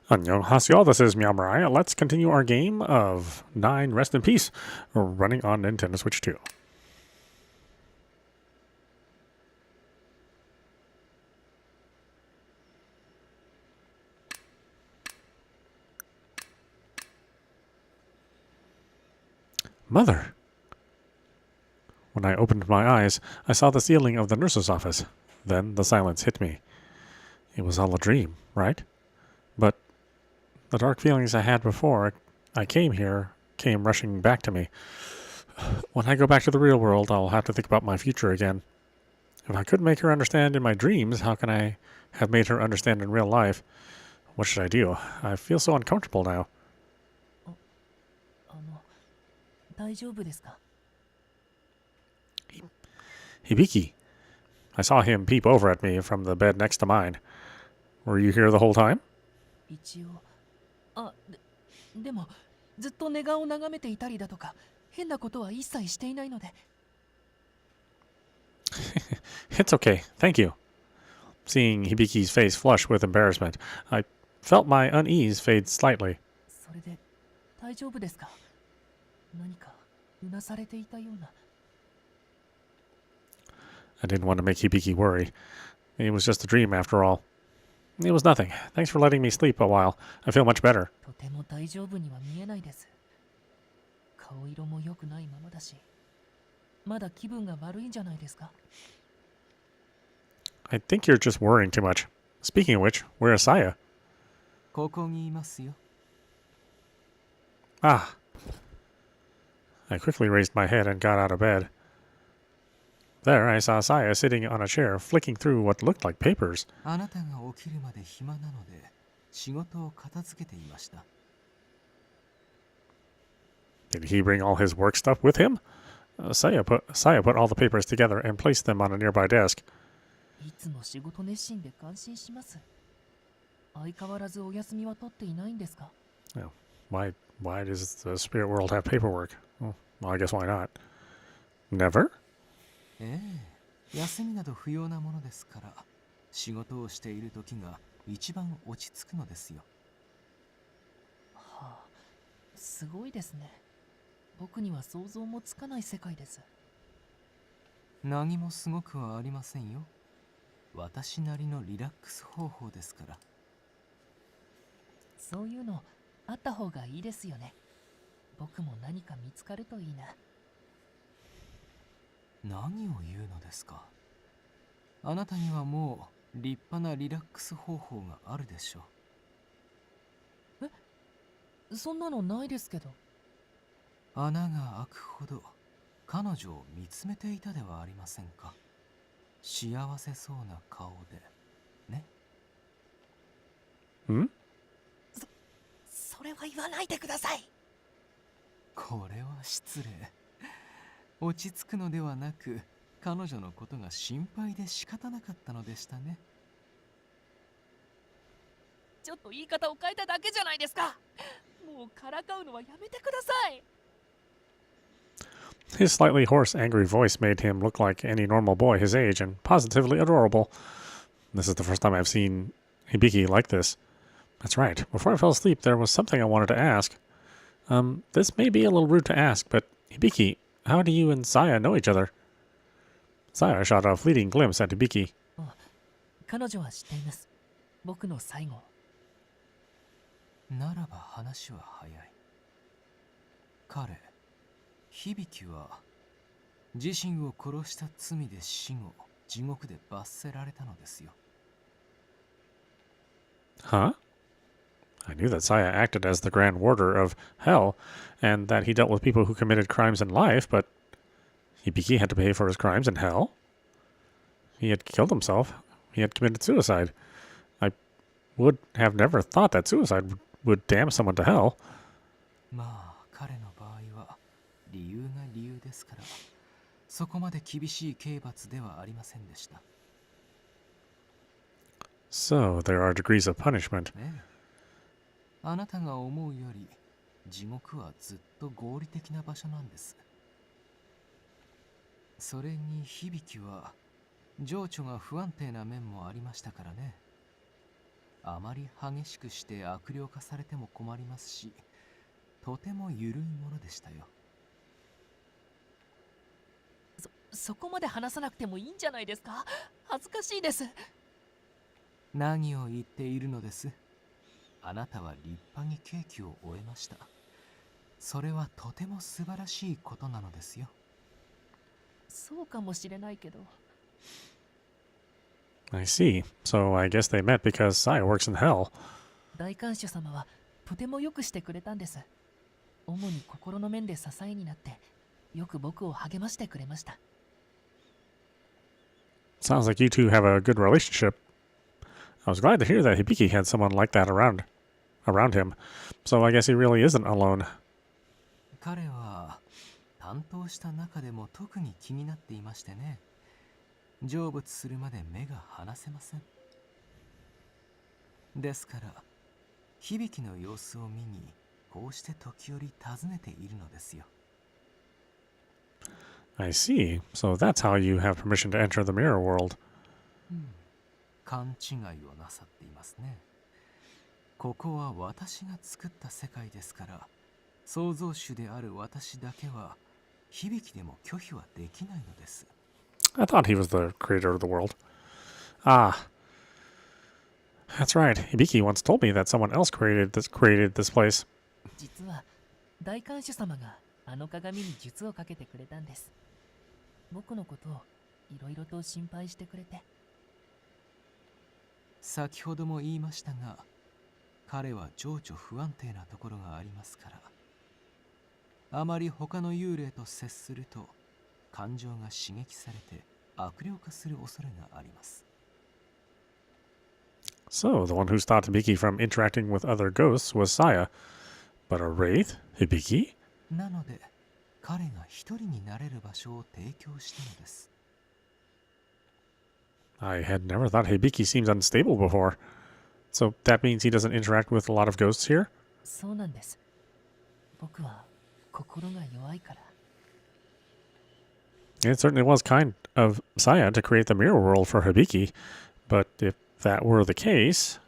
Annyeonghaseyo, this is meowmurai. Let's continue our game of 9 Rest in Peace, running on Nintendo Switch 2. Mother! When I opened my eyes, I saw the ceiling of the nurse's office. Then the silence hit me. It was all a dream, right? But the dark feelings I had before I came here came rushing back to me. When I go back to the real world, I'll have to think about my future again. If I couldn't make her understand in my dreams, how can I have made her understand in real life? What should I do? I feel so uncomfortable now. 大丈夫ですか? Hibiki. I saw him peep over at me from the bed next to mine. Were you here the whole time? 一応。でも、ずっと寝顔を眺めていたりだとか、変なことは一切していないので。It's okay, thank you. Seeing Hibiki's face flush with embarrassment, I felt my unease fade slightly. それで、大丈夫ですか? 何かうなされていたような。I didn't want to make Hibiki worry. It was just a dream after all. It was nothing. Thanks for letting me sleep a while. I feel much better. とても大丈夫には見えないです。顔色も良くないままだし、まだ気分が悪いんじゃないですか? I think you're just worrying too much. Speaking of which, where is Saya? ここにいますよ。Ah. I quickly raised my head and got out of bed. There, I saw Saya sitting on a chair, flicking through what looked like papers. あなたが起きるまで暇なので、仕事を片付けていました。Did he bring all his work stuff with him? Saya put all the papers together and placed them on a nearby desk. いつも仕事熱心で感心します。相変わらずお休みは取っていないんですか? Oh, why does the spirit world have paperwork? Well, I guess why not? Never? 休みなど不要なものですから、仕事をしている時が一番落ち着くのですよ。はあ、すごいですね。僕には想像もつかない世界です。何もすごくはありませんよ。私なりのリラックス方法ですから。そういうのあった方がいいですよね。僕も何か見つかるといいな。何を言うのですか。あなたにはもう立派なリラックス方法があるでしょう。そんなのないですけど。穴が開くほど彼女を見つめていたではありませんか。幸せそうな顔でね。それは言わないでください。これは失礼。落ち着くのではなく、彼女のことが心配で仕方なかったのでしたね。ちょっと言い方を変えただけじゃないですか。もうからかうのはやめてください。His slightly hoarse, angry voice made him look like any normal boy his age and positively adorable. This is the first time I've seen Hibiki like this. That's right. Before I fell asleep, there was something I wanted to ask. This may be a little rude to ask, but Hibiki, how do you and Saya know each other? Saya shot a fleeting glimpse at Hibiki. 彼女は知っています。僕の最後。ならば話は早い。彼、響は自身を殺した罪で死後、地獄で罰せられたのですよ。Huh? I knew that Saya acted as the Grand Warder of Hell, and that he dealt with people who committed crimes in life, but Hibiki had to pay for his crimes in Hell? He had killed himself. He had committed suicide. I would have never thought that suicide would damn someone to hell. まあ、彼の場合は理由が理由ですから、そこまで厳しい刑罰ではありませんでした。So, there are degrees of punishment. あなたが思うより、地獄はずっと合理的な場所なんです。それに響は情緒が不安定な面もありましたからね。あまり激しくして悪霊化されても困りますし、とても緩いものでしたよ。そこまで話さなくてもいいんじゃないですか。恥ずかしいです。何を言っているのです。あなたは立派に刑期を終えました。それはとても素晴らしいことなのですよ。そうかもしれないけど。I see. So I guess they met because Saya works in hell. 大観主様はとてもよくしてくれたんです。主に心の面で支えになって、よく僕を励ましてくれました。Sounds like you two have a good relationship. I was glad to hear that Hibiki had someone like that around him. So I guess he really isn't alone. 彼は担当した中でも特に気になっていましてね。成仏するまで目が離せません。ですから響の様子を見にこうして時折訪ねているのですよ。I see. So that's how you have permission to enter the mirror world. 勘違いをなさっていますね。ここは私が作った世界ですから、創造主である私だけは響でも拒否はできないのです。I thought he was the creator of the world. Ah. That's right. Hibiki once told me that someone else created this place. 実は大観主様があの鏡に術をかけてくれたんです。僕のことをいろいろと心配してくれて。先ほども言いましたが、彼は情緒不安定なところがありますから、あまり他の幽霊と接すると感情が刺激されて悪霊化する恐れがあります。So, the one who stopped Hibiki from interacting with other ghosts was Saya. But a wraith? Hibiki? なので、彼が一人になれる場所を提供したのです。I had never thought Hibiki seemed unstable before. So that means he doesn't interact with a lot of ghosts here? そうなんです。僕は心が弱いから。It certainly was kind of Saya to create the mirror world for Hibiki. But if that were the case,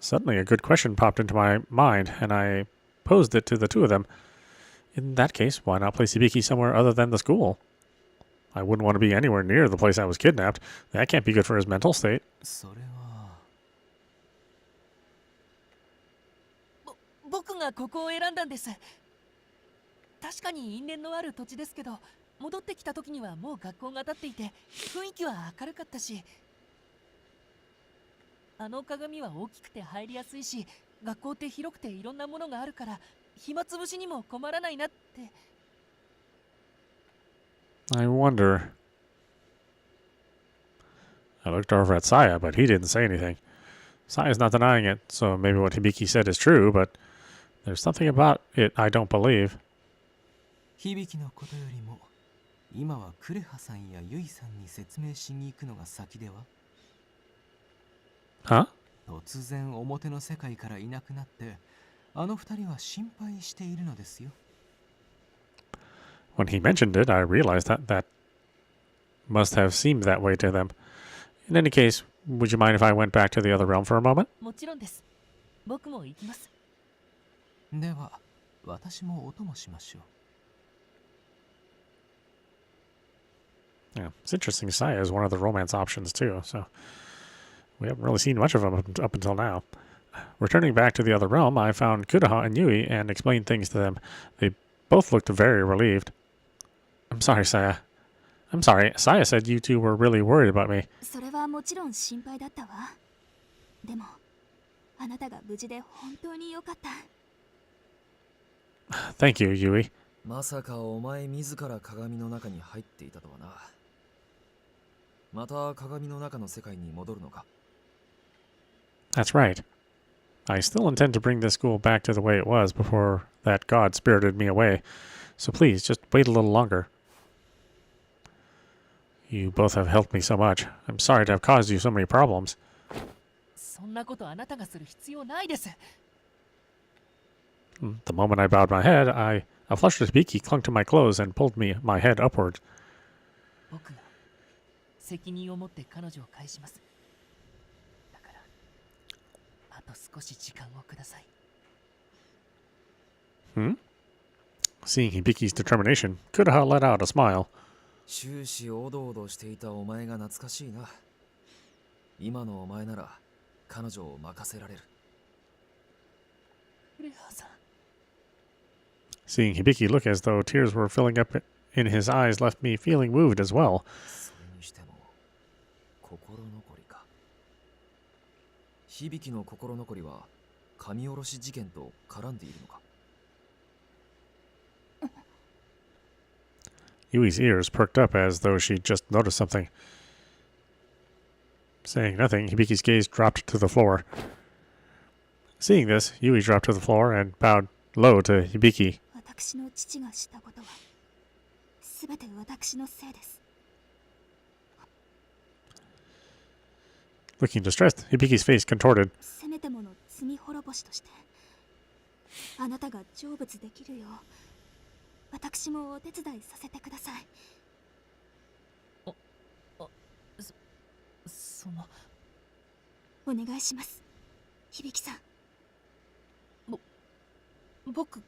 suddenly a good question popped into my mind, and I posed it to the two of them. In that case, why not place Hibiki somewhere other than the school? I wouldn't want to be anywhere near the place I was kidnapped. That can't be good for his mental state. それは僕がここを選んだんです。確かに因縁のある土地ですけど、戻ってきた時にはもう学校が建っていて、雰囲気は明るかったし、あの鏡は大きくて入りやすいし、学校って広くていろんなものがあるから、暇つぶしにも困らないなって。I wonder. I looked over at Saya, but he didn't say anything. Saya's not denying it, so maybe what Hibiki said is true, but there's something about it I don't believe. 響のことよりも、今はクレハさんやユイさんに説明しに行くのが先では？ Huh? 突然表の世界からいなくなって、あの二人は心配しているのですよ。When he mentioned it, I realized that must have seemed that way to them. In any case, would you mind if I went back to the other realm for a moment? もちろんです。僕も行きます。では、私もお供しましょう。Yeah, it's interesting. Saya is one of the romance options too, so we haven't really seen much of him up until now. Returning back to the other realm, I found Kudaha and Yui and explained things to them. They both looked very relieved. I'm sorry, Saya. I'm sorry. Saya said you two were really worried about me. それはもちろん心配だったわ。でも、あなたが無事で本当に良かった。Thank you, Yui. まさかお前自ら鏡の中に入っていたとはな。また鏡の中の世界に戻るのか？ That's right. I still intend to bring this school back to the way it was before that god spirited me away. So please, just wait a little longer. You both have helped me so much. I'm sorry to have caused you so many problems. そんなことあなたがする必要ないです。The moment I bowed my head, a flustered Hibiki clung to my clothes and pulled my head upwards. 僕が責任を持って彼女を返します。だから、ああと少し時間をください。 Hmm? Seeing Hibiki's determination, Kudaha let out a smile. 終始おどおどしていたお前が懐かしいな。今のお前なら彼女を任せられる。フレアさん、 Seeing Hibiki look as though tears were filling up in his eyes left me feeling moved as well. それにしても心残りか。響の心残りは神殺し事件と絡んでいるのか。Yui's ears perked up as though she'd just noticed something. Saying nothing, Hibiki's gaze dropped to the floor. Seeing this, Yui dropped to the floor and bowed low to Hibiki. 私の父がしたことは全て私のせいです。 Looking distressed, Hibiki's face contorted. せめてもの罪滅ぼしとしてあなたが成仏できるよう私もお手伝いさせてください。そのお願いします、響さん。僕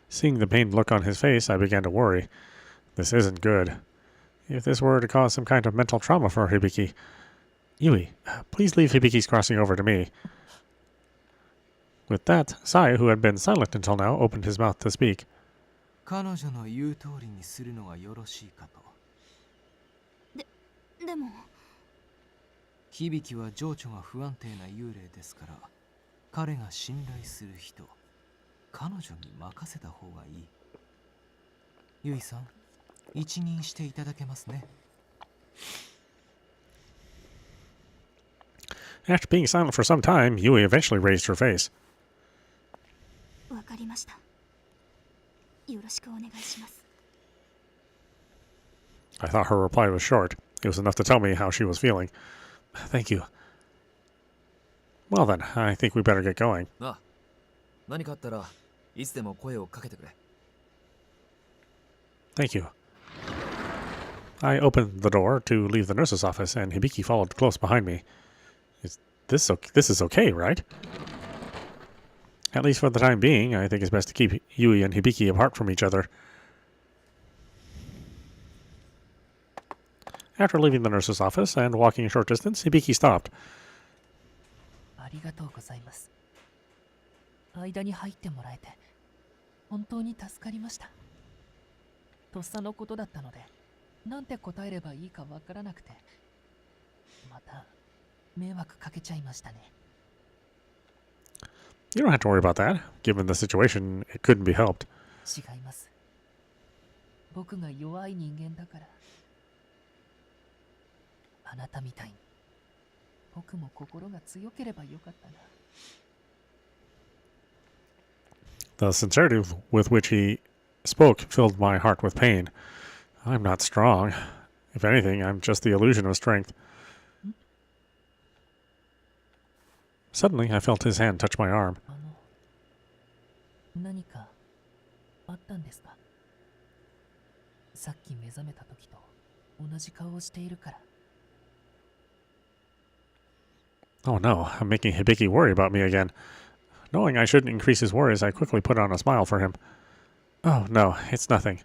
Seeing the pained look on his face, I began to worry. This isn't good. If this were to cause some kind of mental trauma for Hibiki. Yui, please leave Hibiki's crossing over to me. With that, Sai, who had been silent until now, opened his mouth to speak. 彼女の言う通りにするのがよろしいかと。でも響は情緒が不安定な幽霊ですから、彼が信頼する人、彼女に任せた方がいい。ゆいさん、一任していただけますね。After being silent for some time, Yui eventually raised her face. わかりました。よろしくお願いします。 I thought her reply was short. It was enough to tell me how she was feeling. Thank you. Well then, I think we better get going. なあ、何かあったらいつでも声をかけてくれ。Thank you. I opened the door to leave the nurse's office, and Hibiki followed close behind me. This is okay, right? At least for the time being, I think it's best to keep Yui and Hibiki apart from each other. After leaving the nurse's office and walking a short distance, Hibiki stopped. ありがとうございます。間に入ってもらえて本当に助かりました。とっさのことだったので、なんて答えればいいかわからなくて、また迷惑かけちゃいましたね。You don't have to worry about that. Given the situation, it couldn't be helped. 違います。僕が弱い人間だから。あなたみたいに僕も心が強ければよかったな。The sincerity with which he spoke filled my heart with pain. I'm not strong. If anything, I'm just the illusion of strength. Suddenly, I felt his hand touch my arm. 何かあったんですか？さっき目覚めた時と同じ顔をしているから。Oh no, I'm making Hibiki worry about me again. Knowing I shouldn't increase his worries, I quickly put on a smile for him. Oh no, it's nothing.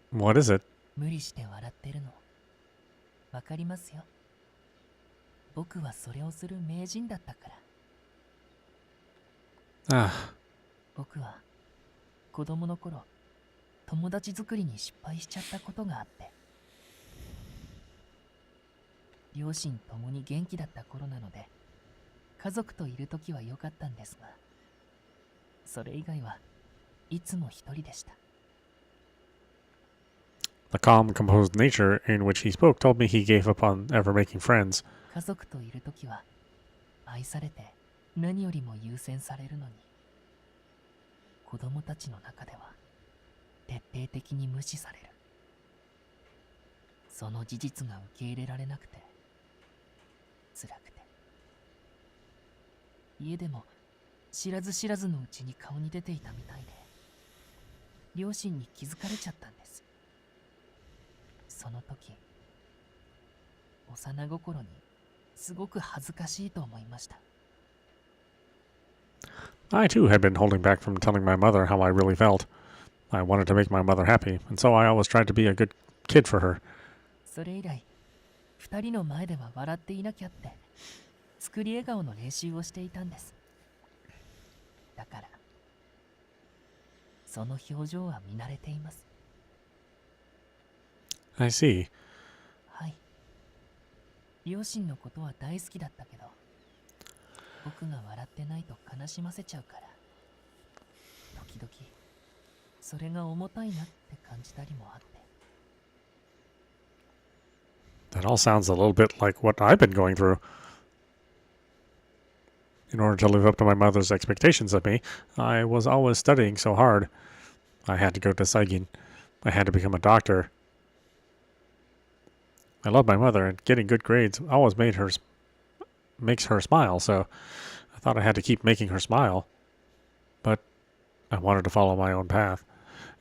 What is it? 無理して笑ってるのわかりますよ。僕はそれをする名人だったから。Ah, 僕は子供の頃、友達作りに失敗しちゃったことがあって、両親ともに元気だった頃なので、家族といるときは良かったんですが、それ以外はいつも一人でした。the calm, composed nature in which he spoke told me he gave up on ever making friends. 家族といるときは愛されて何よりも優先されるのに、子供たちの中では徹底的に無視される。その事実が受け入れられなくて辛くて、家でも知らず知らずのうちに顔に出ていたみたいで、両親に気づかれちゃったんです。その時、幼心にすごく恥ずかしいと思いました。 I too had been holding back from telling my mother how I really felt. I wanted to make my mother happy, and so I always tried to be a good kid for her. それ以来、2人の前では笑っていなきゃって作り笑顔の練習をしていたんです。だからその表情は見慣れています。 I see. はい。両親のことは大好きだったけど、僕が笑ってないと悲しませちゃうから、時々それが重たいなって感じたりもあって。 That all sounds a little bit like what I've been going through. In order to live up to my mother's expectations of me, I was always studying so hard. I had to go to Saigin. I had to become a doctor. I love my mother, and getting good grades always makes her smile, so I thought I had to keep making her smile. But I wanted to follow my own path.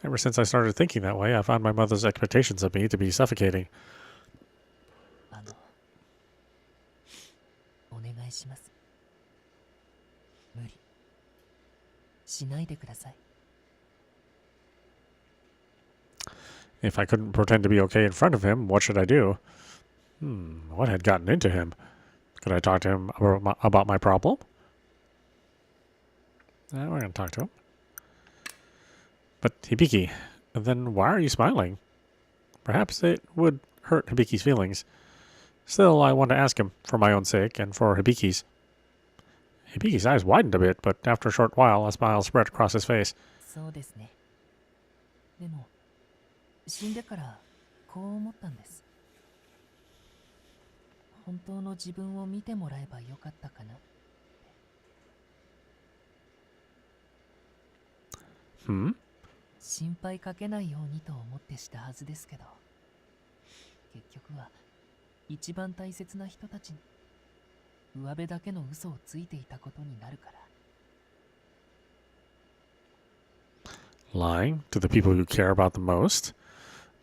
Ever since I started thinking that way, I found my mother's expectations of me to be suffocating. お願いします。無理しないでください。 If I couldn't pretend to be okay in front of him, what should I do? What had gotten into him? Could I talk to him about my problem? We're going to talk to him. But Hibiki, then why are you smiling? Perhaps it would hurt Hibiki's feelings. Still, I want to ask him, for my own sake and for Hibiki's. Hibiki's eyes widened a bit, but after a short while, a smile spread across his face. そうですね。でも死んでからこう思ったんです。本当の自分を見てもらえばよかったかな。心配かけないようにと思ってしたはずですけど、結局は一番大切な人たちに上辺だけの嘘をついていたことになるから。 Lying to the people you care about the most?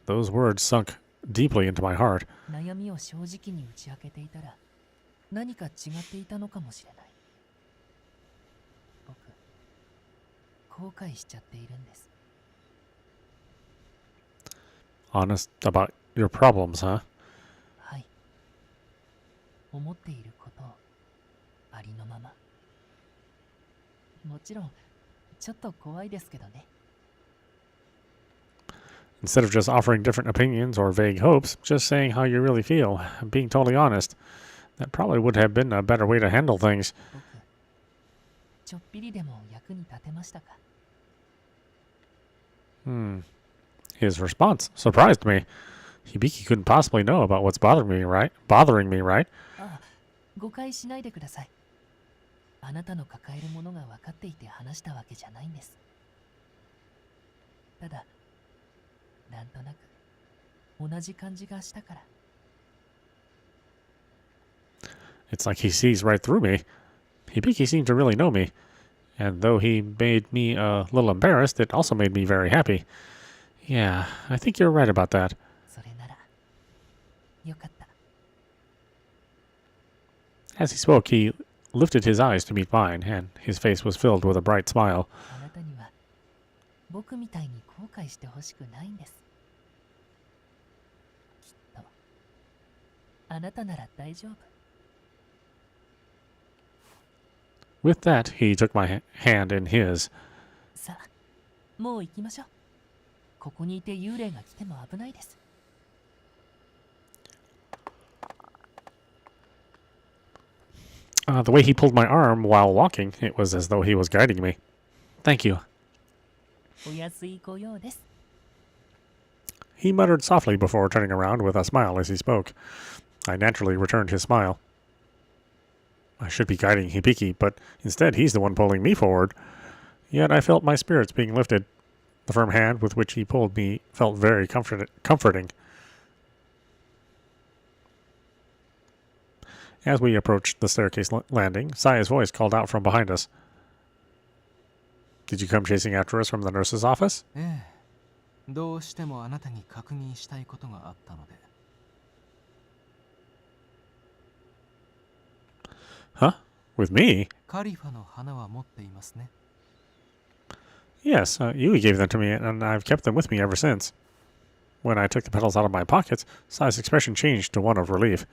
Those words sunk deeply into my heart. 悩みを正直に打ち明けていたら何か違っていたのかもしれない。僕、後悔しちゃっているんです。 Honest about your problems, huh? はい。思っていることをありのまま。もちろんちょっと怖いですけどね。 Instead of just offering different opinions or vague hopes, just saying how you really feel, being totally honest. That probably would have been a better way to handle things. 僕、ちょっぴりでも役に立てましたか？ His response surprised me. Hibiki couldn't possibly know about what's bothering me, right? ああ、誤解しないでください。あなたの抱えるものが分かっていて話したわけじゃないんです。ただ、なんとなく同じ感じがしたから。 It's like he sees right through me. Hibiki seemed to really know me. And though he made me a little embarrassed, it also made me very happy. Yeah, I think you're right about that. それならよかった。 As he spoke, he lifted his eyes to meet mine, and his face was filled with a bright smile. あなたには僕みたいに後悔してほしくないんです。きっとあなたなら大丈夫。 With that, he took my hand in his. さあ、もう行きましょう。ここにいて幽霊が来ても危ないです。 The way he pulled my arm while walking, it was as though he was guiding me. Thank you. お安いご用です。 He muttered softly before turning around with a smile as he spoke. I naturally returned his smile. I should be guiding Hibiki, but instead he's the one pulling me forward. Yet I felt my spirits being lifted. The firm hand with which he pulled me felt very comforting. As we approached the staircase landing, Saya's voice called out from behind us. Did you come chasing after us from the nurse's office? ええ、どうしてもあなたに確認したいことがあったので。Huh? With me? カリファの花は持っていますね。 Yes, Yui gave them to me, and I've kept them with me ever since. When I took the petals out of my pockets, Sai's expression changed to one of relief.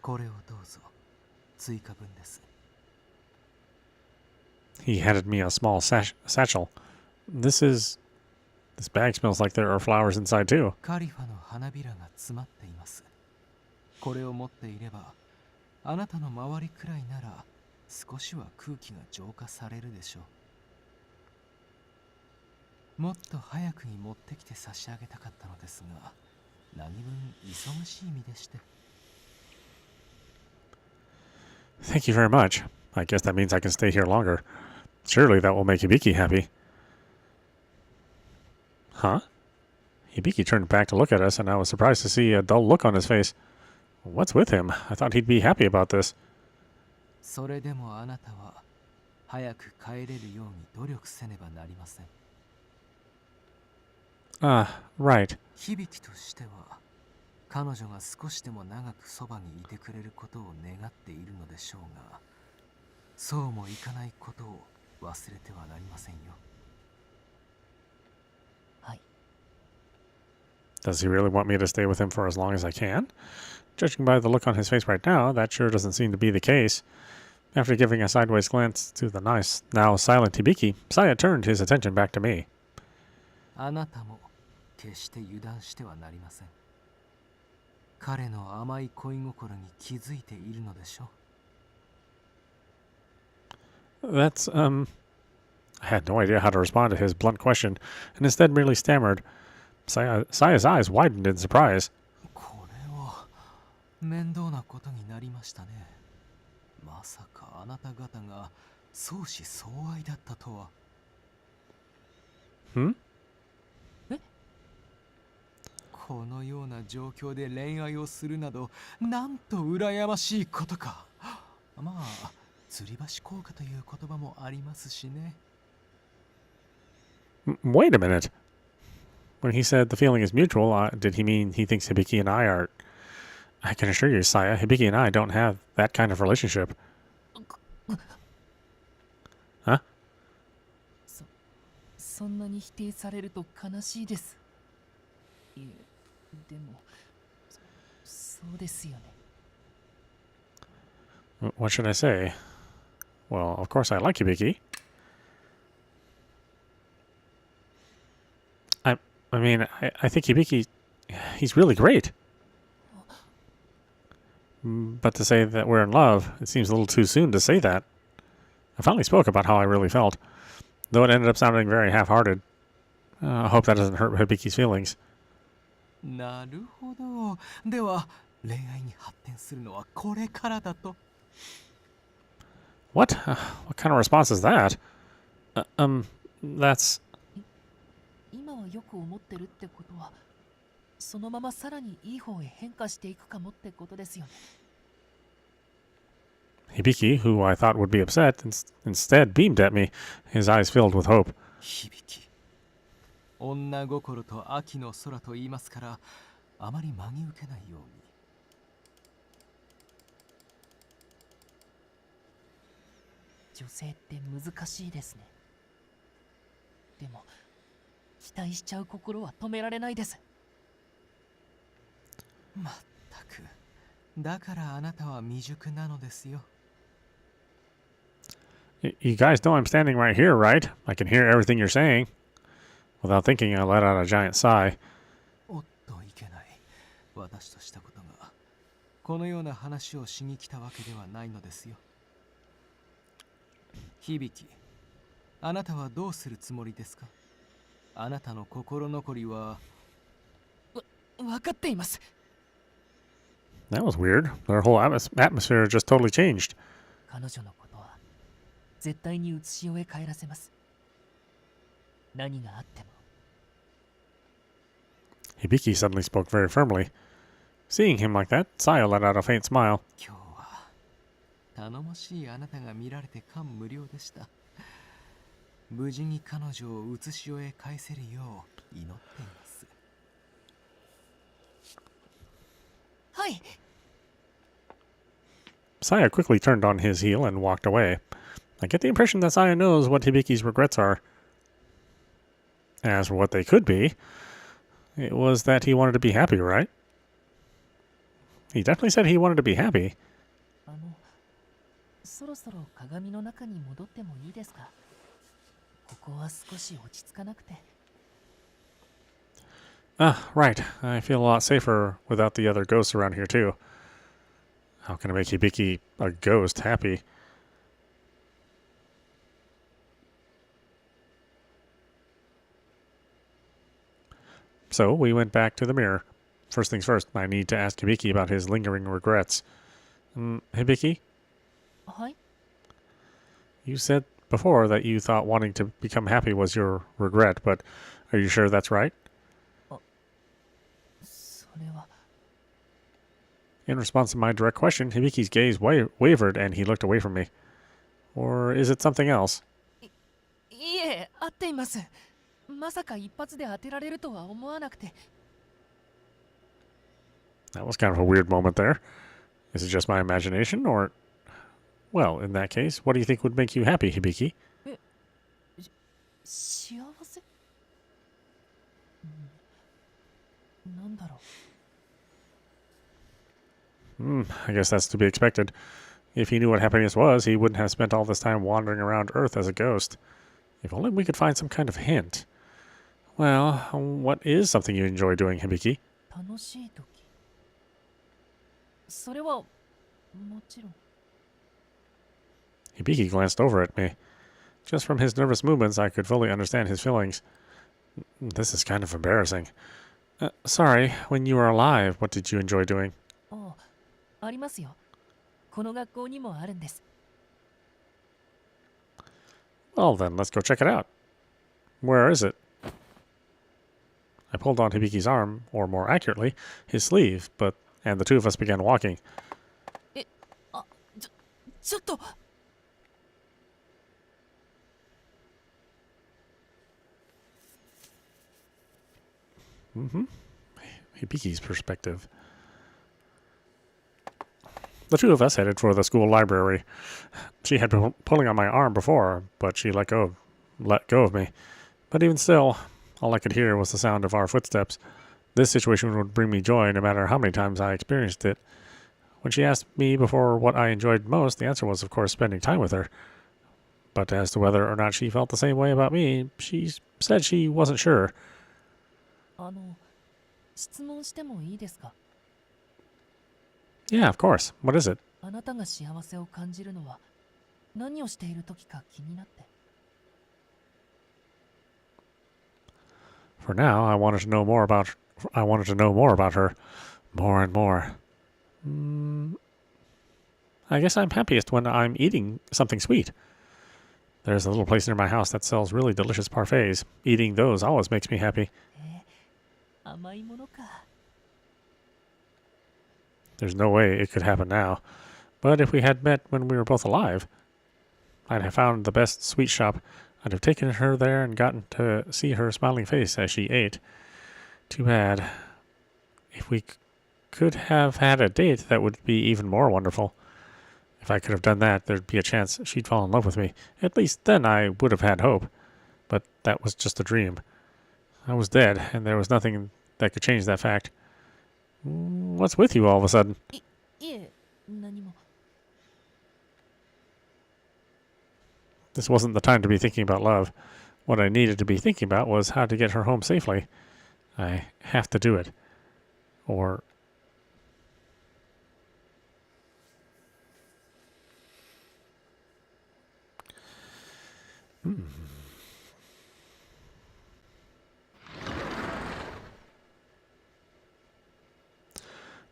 これをどうぞ。追加分です。 He handed me a small satchel. This bag smells like there are flowers inside too. カリファの花びらが詰まっています。これを持っていれば、あなたの周りくらいなら少しは空気が浄化されるでしょう。もっと早くに持ってきて差し上げたかったのですが、何分忙しい身でして。 Thank you very much. I guess that means I can stay here longer. Surely that will make Hibiki happy. Huh? Hibiki turned back to look at us, and I was surprised to see a dull look on his face. What's with him? I thought he'd be happy about this. それでもあなたは早く帰れるように努力せねばなりません。 Ah, right. 響としては彼女が少しでも長くそばにいてくれることを願っているのでしょうが、そうもいかないことを忘れてはなりませんよ。 はい。 Does he really want me to stay with him for as long as I can? Judging by the look on his face right now, that sure doesn't seem to be the case. After giving a sideways glance to the nice, now silent Hibiki, Saya turned his attention back to me. あなたも決して油断してはなりません。彼の甘い恋心に気づいているのでしょう。 That's, I had no idea how to respond to his blunt question, and instead merely stammered. Saya's eyes widened in surprise. これは面倒なことになりましたね。まさかあなた方が相思相愛だったとは。 Hmm? このような状況で恋愛をするなど、なんと羨ましいことか。まあ、吊り橋効果という言葉もありますしね。 Wait a minute. When he said the feeling is mutual, did he mean he thinks Hibiki and I are... I can assure you, Saya, Hibiki and I don't have that kind of relationship. Huh? そんなに否定されると悲しいです。いえ、でも、そうですよね。 What should I say? Well, of course I like Hibiki. I mean, I think Hibiki, he's really great. But to say that we're in love, it seems a little too soon to say that. I finally spoke about how I really felt, though it ended up sounding very half-hearted. I hope that doesn't hurt Hibiki's feelings. なるほど。では、恋愛に発展するのはこれからだと。 What? What kind of response is that? That's... 今はよく思ってるってことは、そのままさらにいい方へ変化していくかもってことですよね。 Hibiki, who I thought would be upset, instead beamed at me, his eyes filled with hope. 響。女心と秋の空と言いますから、あまり真に受けないように。 女性って難しいですね。でも、期待しちゃう心は止められないです。まったく。だからあなたは未熟なのですよ。 You guys know I'm standing right here, right? I can hear everything you're saying. Without thinking, I let out a giant sigh. おっといけない。私としたことが、このような話をしに来たわけではないのですよ。 響、あなたはどうするつもりですか？あなたの心残りは。わかっています。 That was weird. Their whole atmosphere just totally changed. 彼女のことは絶対に写し終え帰らせます。何があっても。 Hibiki suddenly spoke very firmly. Seeing him like that, Saya let out a faint smile. 今日は頼もしいあなたが見られて感無量でした。無事に彼女を写し終え返せるよう祈っています。 はい。Saya quickly turned on his heel and walked away. I get the impression that Saya knows what Hibiki's regrets are. As for what they could be, it was that he wanted to be happy, right? He definitely said he wanted to be happy. そろそろ鏡の中に戻ってもいいですか？ここは少し落ち着かなくて。Ah, right. I feel a lot safer without the other ghosts around here, too. How can I make Hibiki, a ghost, happy? So we went back to the mirror. First things first, I need to ask Hibiki about his lingering regrets. Hibiki, はい。 you said before that you thought wanting to become happy was your regret, but are you sure that's right? それは。 In response to my direct question, Hibiki's gaze wavered and he looked away from me. Or is it something else? いえ、合っています。まさか一発で当てられるとは思わなくて。 That was kind of a weird moment there. Is it just my imagination, or... Well, in that case, what do you think would make you happy, Hibiki? 幸せ？なんだろう。 I guess that's to be expected. If he knew what happiness was, he wouldn't have spent all this time wandering around Earth as a ghost. If only we could find some kind of hint. Well, what is something you enjoy doing, Hibiki? 楽しい時。それはもちろん。 Hibiki glanced over at me. Just from his nervous movements, I could fully understand his feelings. This is kind of embarrassing. Sorry, when you were alive, what did you enjoy doing? ああ、ありますよ。この学校にもあるんです。 Well, then, let's go check it out. Where is it? I pulled on Hibiki's arm, or more accurately, his sleeve, and the two of us began walking. あ、ちょっと。 Hibiki's perspective. The two of us headed for the school library. She had been pulling on my arm before, but she let go of me. But even still, all I could hear was the sound of our footsteps. This situation would bring me joy no matter how many times I experienced it. When she asked me before what I enjoyed most, the answer was, of course, spending time with her. But as to whether or not she felt the same way about me, she said she wasn't sure. 質問してもいいですか？ Yeah, of course. What is it? あなたが幸せを感じるのは何をしている時か気になって。 For now, I wanted to know more about her, more and more. I guess I'm happiest when I'm eating something sweet. There's a little place near my house that sells really delicious parfaits. Eating those always makes me happy. 甘いものか。 There's no way it could happen now. But if we had met when we were both alive, I'd have found the best sweet shop. I'd have taken her there and gotten to see her smiling face as she ate. Too bad. If we could have had a date, that would be even more wonderful. If I could have done that, there'd be a chance she'd fall in love with me. At least then I would have had hope. But that was just a dream. I was dead, and there was nothing that could change that fact. What's with you all of a sudden? いえ、何も。 This wasn't the time to be thinking about love. What I needed to be thinking about was how to get her home safely. I have to do it. Or...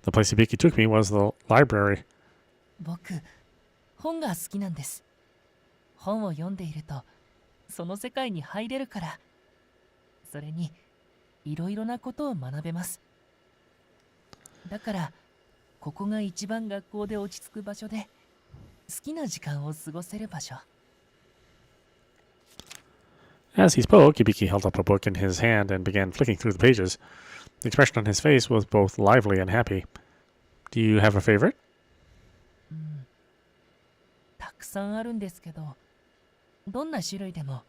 The place Hibiki took me was the library. 僕、本が好きなんです。本を読んでいると、その世界に入れるから。それに、いろいろなことを学べます。だから、ここが一番学校で落ち着く場所で、好きな時間を過ごせる場所。 As he spoke, Hibiki held up a book in his hand and began flicking through the pages. The expression on his face was both lively and happy. Do you have a favorite? くさんあるんですけど、どんな種類でも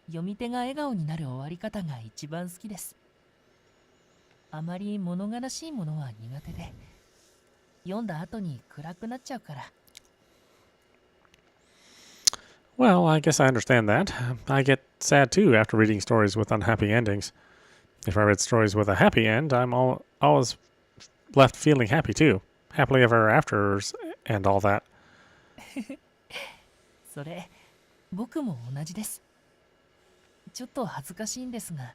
読み手が笑顔になる終わり方が一番好きです。あまり物悲しいものは苦手で、読んだ後に暗くなっちゃうから。Well, I guess I understand that. I get sad too after reading stories with unhappy endings. If I read stories with a happy end, I'm always left feeling happy too. Happily ever afters and all that. それ、僕も同じです。ちょっと恥ずかしいんですが、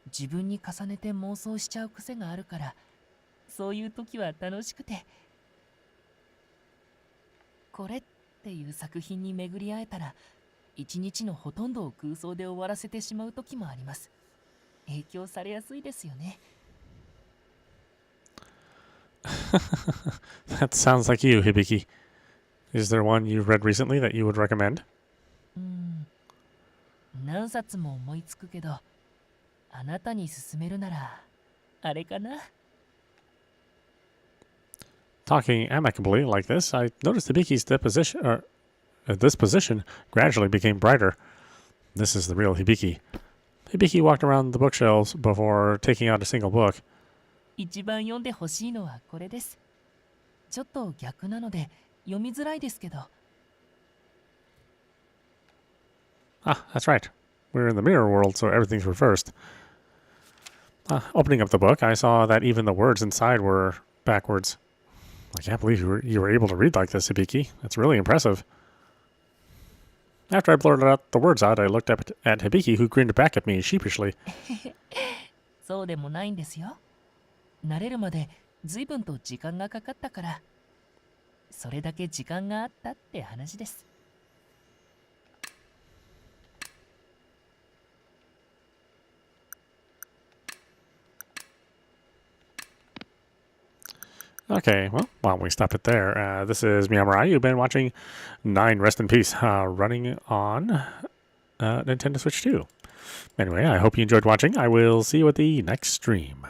自分に重ねて妄想しちゃう癖があるから、そういう時は楽しくて。これっていう作品に巡り会えたら、一日のほとんどを空想で終わらせてしまう時もあります。影響されやすいですよね。That sounds like you, Hibiki. Is there one you've read recently that you would recommend? 何冊も思いつくけど、あなたに勧めるなら、あれかな。Talking amicably like this, I noticed Hibiki's disposition gradually became brighter. This is the real Hibiki. Hibiki walked around the bookshelves before taking out a single book. 一番読んでほしいのはこれです。ちょっと逆なので読みづらいですけど。Ah, that's right. We're in the mirror world, so everything's reversed. Opening up the book, I saw that even the words inside were backwards. I can't believe you were able to read like this, Hibiki. That's really impressive. After I blurted the words out, I looked up at Hibiki, who grinned back at me sheepishly. そうでもないんですよ。慣れるまで随分と時間がかかったから、それだけ時間があったって話です。Okay, well, why don't we stop it there? This is meowmurai. You've been watching 9 Rest in Peace, running on Nintendo Switch 2. Anyway, I hope you enjoyed watching. I will see you at the next stream.